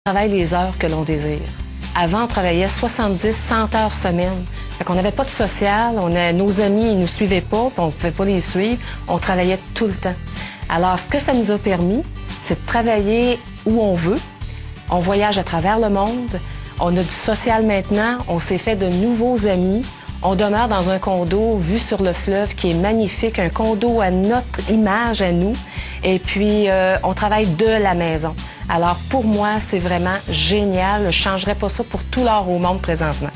On travaille les heures que l'on désire. Avant, on travaillait 70-100 heures semaine. Fait qu'on n'avait pas de social, nos amis, ils nous suivaient pas, puis on ne pouvait pas les suivre. On travaillait tout le temps. Alors, ce que ça nous a permis, c'est de travailler où on veut. On voyage à travers le monde. On a du social maintenant. On s'est fait de nouveaux amis. On demeure dans un condo vu sur le fleuve qui est magnifique, un condo à notre image, à nous. Et puis, on travaille de la maison. Alors, pour moi, c'est vraiment génial. Je ne changerais pas ça pour tout l'or au monde présentement.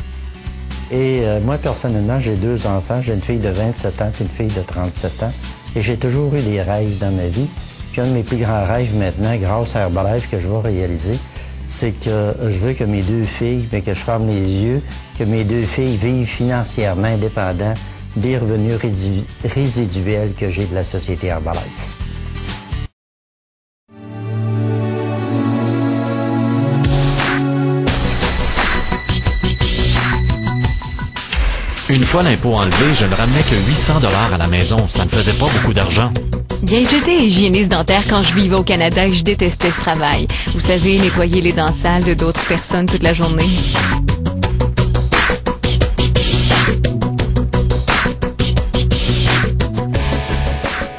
Et moi, personnellement, j'ai 2 enfants. J'ai une fille de 27 ans et une fille de 37 ans. Et j'ai toujours eu des rêves dans ma vie. Puis un de mes plus grands rêves maintenant, grâce à Herbalife, que je vais réaliser, c'est que je veux que mes 2 filles, mais que je ferme les yeux, que mes 2 filles vivent financièrement indépendants des revenus résiduels que j'ai de la société Herbalife. Une fois l'impôt enlevé, je ne ramenais que 800 $ à la maison. Ça ne faisait pas beaucoup d'argent. Bien, j'étais hygiéniste dentaire quand je vivais au Canada et je détestais ce travail. Vous savez, nettoyer les dents sales de d'autres personnes toute la journée.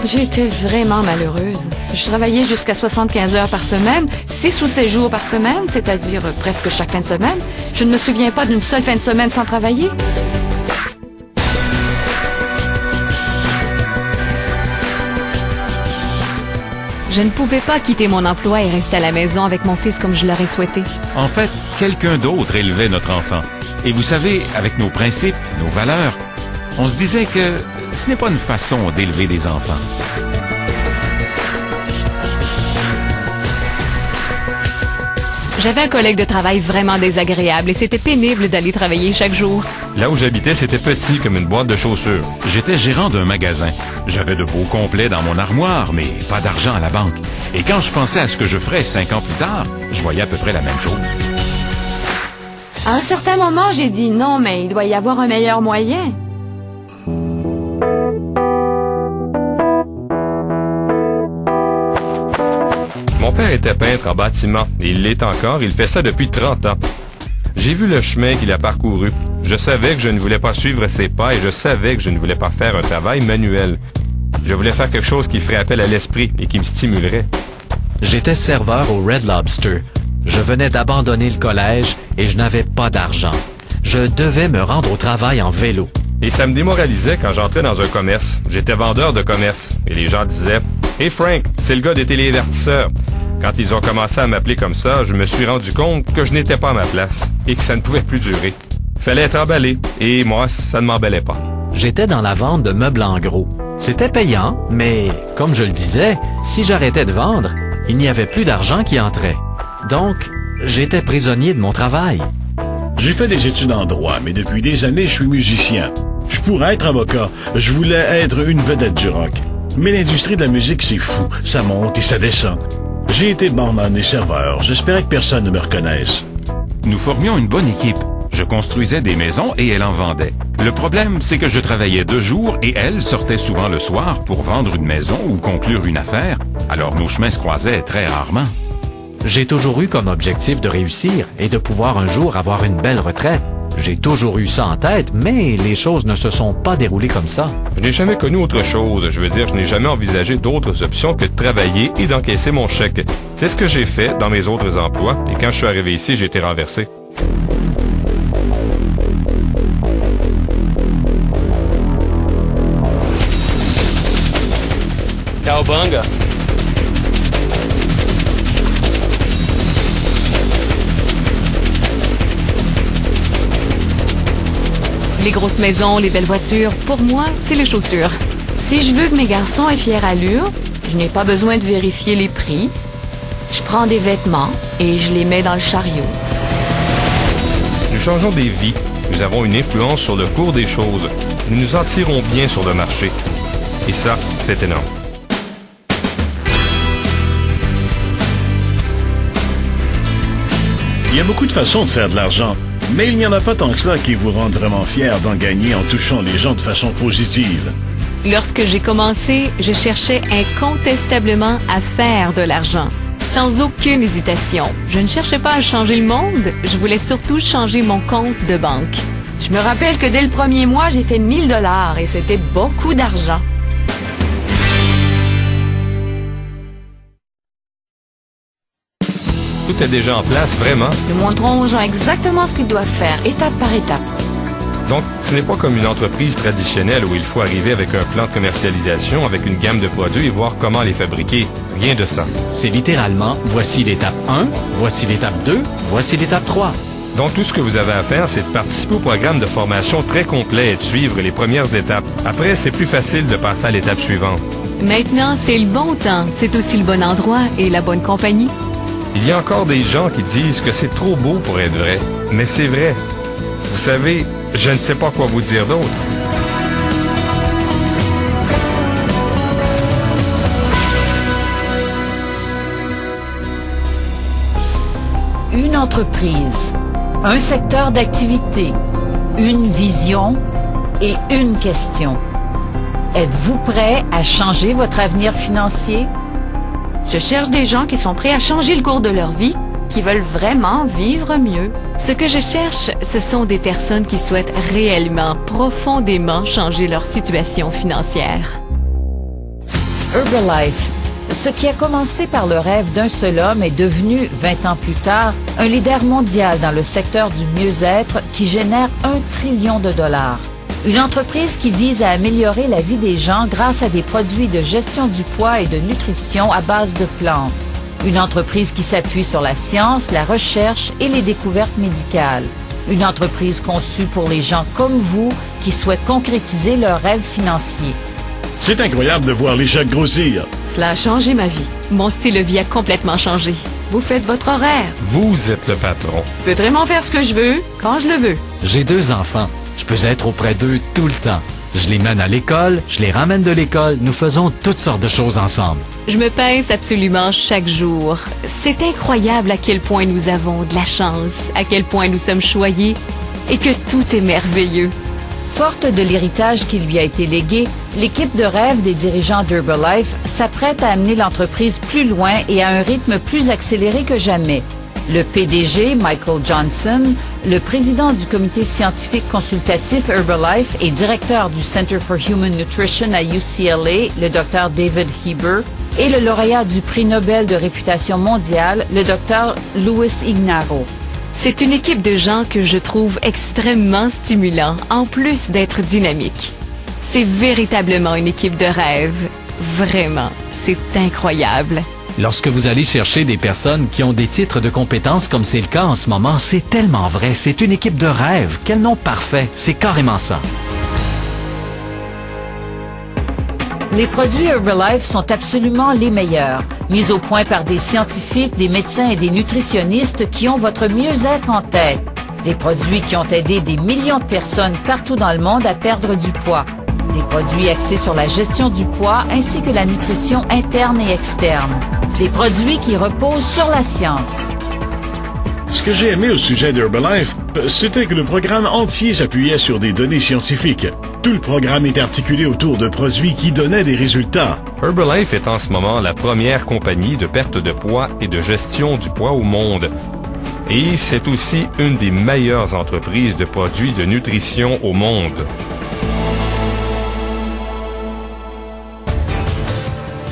J'ai été vraiment malheureuse. Je travaillais jusqu'à 75 heures par semaine, 6 ou 7 jours par semaine, c'est-à-dire presque chaque fin de semaine. Je ne me souviens pas d'une seule fin de semaine sans travailler. Je ne pouvais pas quitter mon emploi et rester à la maison avec mon fils comme je l'aurais souhaité. En fait, quelqu'un d'autre élevait notre enfant. Et vous savez, avec nos principes, nos valeurs, on se disait que ce n'est pas une façon d'élever des enfants. J'avais un collègue de travail vraiment désagréable et c'était pénible d'aller travailler chaque jour. Là où j'habitais, c'était petit comme une boîte de chaussures. J'étais gérant d'un magasin. J'avais de beaux complets dans mon armoire, mais pas d'argent à la banque. Et quand je pensais à ce que je ferais 5 ans plus tard, je voyais à peu près la même chose. À un certain moment, j'ai dit non, mais il doit y avoir un meilleur moyen. Mon père était peintre en bâtiment et il l'est encore, il fait ça depuis 30 ans. J'ai vu le chemin qu'il a parcouru. Je savais que je ne voulais pas suivre ses pas et je savais que je ne voulais pas faire un travail manuel. Je voulais faire quelque chose qui ferait appel à l'esprit et qui me stimulerait. J'étais serveur au Red Lobster. Je venais d'abandonner le collège et je n'avais pas d'argent. Je devais me rendre au travail en vélo. Et ça me démoralisait quand j'entrais dans un commerce. J'étais vendeur de commerce et les gens disaient « Hey Frank, c'est le gars des télévertisseurs ». Quand ils ont commencé à m'appeler comme ça, je me suis rendu compte que je n'étais pas à ma place et que ça ne pouvait plus durer. Fallait être emballé et moi, ça ne m'emballait pas. J'étais dans la vente de meubles en gros. C'était payant, mais comme je le disais, si j'arrêtais de vendre, il n'y avait plus d'argent qui entrait. Donc, j'étais prisonnier de mon travail. J'ai fait des études en droit, mais depuis des années, je suis musicien. Je pourrais être avocat. Je voulais être une vedette du rock. Mais l'industrie de la musique, c'est fou. Ça monte et ça descend. J'ai été barman et serveur. J'espérais que personne ne me reconnaisse. Nous formions une bonne équipe. Je construisais des maisons et elle en vendait. Le problème, c'est que je travaillais 2 jours et elle sortait souvent le soir pour vendre une maison ou conclure une affaire. Alors nos chemins se croisaient très rarement. J'ai toujours eu comme objectif de réussir et de pouvoir un jour avoir une belle retraite. J'ai toujours eu ça en tête, mais les choses ne se sont pas déroulées comme ça. Je n'ai jamais connu autre chose. Je veux dire, je n'ai jamais envisagé d'autres options que de travailler et d'encaisser mon chèque. C'est ce que j'ai fait dans mes autres emplois et quand je suis arrivé ici, j'ai été renversé. Cowabunga. Les grosses maisons, les belles voitures, pour moi, c'est les chaussures. Si je veux que mes garçons aient fière allure, je n'ai pas besoin de vérifier les prix. Je prends des vêtements et je les mets dans le chariot. Nous changeons des vies. Nous avons une influence sur le cours des choses. Nous nous en tirons bien sur le marché. Et ça, c'est énorme. Il y a beaucoup de façons de faire de l'argent. Mais il n'y en a pas tant que cela qui vous rendent vraiment fiers d'en gagner en touchant les gens de façon positive. Lorsque j'ai commencé, je cherchais incontestablement à faire de l'argent. sans aucune hésitation. Je ne cherchais pas à changer le monde, je voulais surtout changer mon compte de banque. Je me rappelle que dès le premier mois, j'ai fait 1000 $ et c'était beaucoup d'argent. Tout est déjà en place, vraiment. Nous montrons aux gens exactement ce qu'ils doivent faire, étape par étape. Donc, ce n'est pas comme une entreprise traditionnelle où il faut arriver avec un plan de commercialisation, avec une gamme de produits et voir comment les fabriquer. Rien de ça. C'est littéralement, voici l'étape 1, voici l'étape 2, voici l'étape 3. Donc, tout ce que vous avez à faire, c'est de participer au programme de formation très complet et de suivre les premières étapes. Après, c'est plus facile de passer à l'étape suivante. Maintenant, c'est le bon temps, c'est aussi le bon endroit et la bonne compagnie. Il y a encore des gens qui disent que c'est trop beau pour être vrai. Mais c'est vrai. Vous savez, je ne sais pas quoi vous dire d'autre. Une entreprise, un secteur d'activité, une vision et une question. Êtes-vous prêt à changer votre avenir financier? Je cherche des gens qui sont prêts à changer le cours de leur vie, qui veulent vraiment vivre mieux. Ce que je cherche, ce sont des personnes qui souhaitent réellement, profondément changer leur situation financière. Herbalife. Ce qui a commencé par le rêve d'un seul homme est devenu, 20 ans plus tard, un leader mondial dans le secteur du mieux-être qui génère $1 trillion. Une entreprise qui vise à améliorer la vie des gens grâce à des produits de gestion du poids et de nutrition à base de plantes. Une entreprise qui s'appuie sur la science, la recherche et les découvertes médicales. Une entreprise conçue pour les gens comme vous qui souhaitent concrétiser leurs rêves financiers. C'est incroyable de voir les chèques grossir. Cela a changé ma vie. Mon style de vie a complètement changé. Vous faites votre horaire. Vous êtes le patron. Je peux vraiment faire ce que je veux, quand je le veux. J'ai 2 enfants. Je peux être auprès d'eux tout le temps. Je les mène à l'école, je les ramène de l'école, nous faisons toutes sortes de choses ensemble. Je me pince absolument chaque jour. C'est incroyable à quel point nous avons de la chance, à quel point nous sommes choyés et que tout est merveilleux. Forte de l'héritage qui lui a été légué, l'équipe de rêve des dirigeants d'Herbalife s'apprête à amener l'entreprise plus loin et à un rythme plus accéléré que jamais. Le PDG, Michael Johnson, le président du comité scientifique consultatif Herbalife et directeur du Center for Human Nutrition à UCLA, le Dr David Heber, et le lauréat du prix Nobel de réputation mondiale, le Dr Luis Ignarro. C'est une équipe de gens que je trouve extrêmement stimulant, en plus d'être dynamique. C'est véritablement une équipe de rêve. Vraiment, c'est incroyable. Lorsque vous allez chercher des personnes qui ont des titres de compétences comme c'est le cas en ce moment, c'est tellement vrai. C'est une équipe de rêve. Quel nom parfait. C'est carrément ça. Les produits Herbalife sont absolument les meilleurs, mis au point par des scientifiques, des médecins et des nutritionnistes qui ont votre mieux-être en tête. Des produits qui ont aidé des millions de personnes partout dans le monde à perdre du poids. Des produits axés sur la gestion du poids ainsi que la nutrition interne et externe. Des produits qui reposent sur la science. Ce que j'ai aimé au sujet d'Herbalife, c'était que le programme entier s'appuyait sur des données scientifiques. Tout le programme est articulé autour de produits qui donnaient des résultats. Herbalife est en ce moment la première compagnie de perte de poids et de gestion du poids au monde. Et c'est aussi une des meilleures entreprises de produits de nutrition au monde.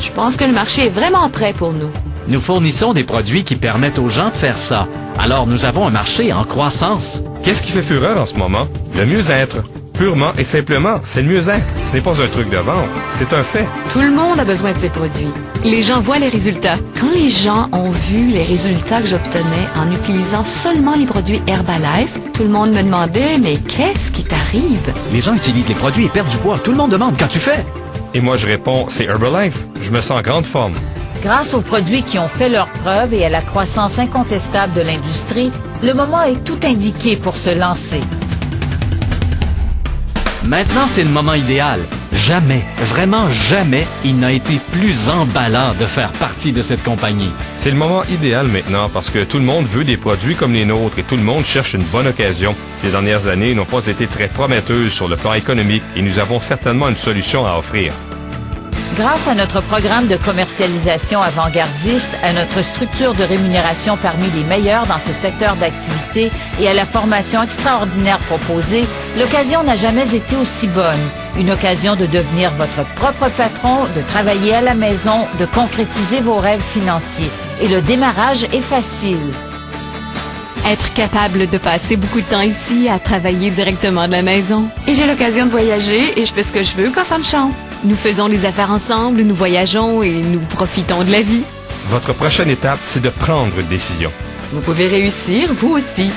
Je pense que le marché est vraiment prêt pour nous. Nous fournissons des produits qui permettent aux gens de faire ça. Alors nous avons un marché en croissance. Qu'est-ce qui fait fureur en ce moment? Le mieux-être. Purement et simplement, c'est le mieux-être. Ce n'est pas un truc de vente, c'est un fait. Tout le monde a besoin de ces produits. Les gens voient les résultats. Quand les gens ont vu les résultats que j'obtenais en utilisant seulement les produits Herbalife, tout le monde me demandait « Mais qu'est-ce qui t'arrive? » Les gens utilisent les produits et perdent du poids. Tout le monde demande quand tu fais. Et moi je réponds, c'est Herbalife. Je me sens en grande forme. Grâce aux produits qui ont fait leurs preuves et à la croissance incontestable de l'industrie, le moment est tout indiqué pour se lancer. Maintenant, c'est le moment idéal. Jamais, vraiment jamais, il n'a été plus emballant de faire partie de cette compagnie. C'est le moment idéal maintenant parce que tout le monde veut des produits comme les nôtres et tout le monde cherche une bonne occasion. Ces dernières années n'ont pas été très prometteuses sur le plan économique et nous avons certainement une solution à offrir. Grâce à notre programme de commercialisation avant-gardiste, à notre structure de rémunération parmi les meilleures dans ce secteur d'activité et à la formation extraordinaire proposée, l'occasion n'a jamais été aussi bonne. Une occasion de devenir votre propre patron, de travailler à la maison, de concrétiser vos rêves financiers. Et le démarrage est facile. Être capable de passer beaucoup de temps ici à travailler directement de la maison. Et j'ai l'occasion de voyager et je fais ce que je veux quand ça me chante. Nous faisons les affaires ensemble, nous voyageons et nous profitons de la vie. Votre prochaine étape, c'est de prendre une décision. Vous pouvez réussir, vous aussi.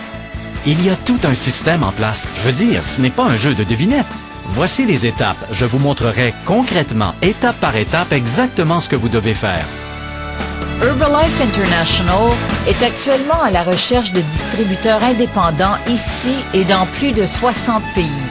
Il y a tout un système en place. Je veux dire, ce n'est pas un jeu de devinettes. Voici les étapes. Je vous montrerai concrètement, étape par étape, exactement ce que vous devez faire. Herbalife International est actuellement à la recherche de distributeurs indépendants ici et dans plus de 60 pays.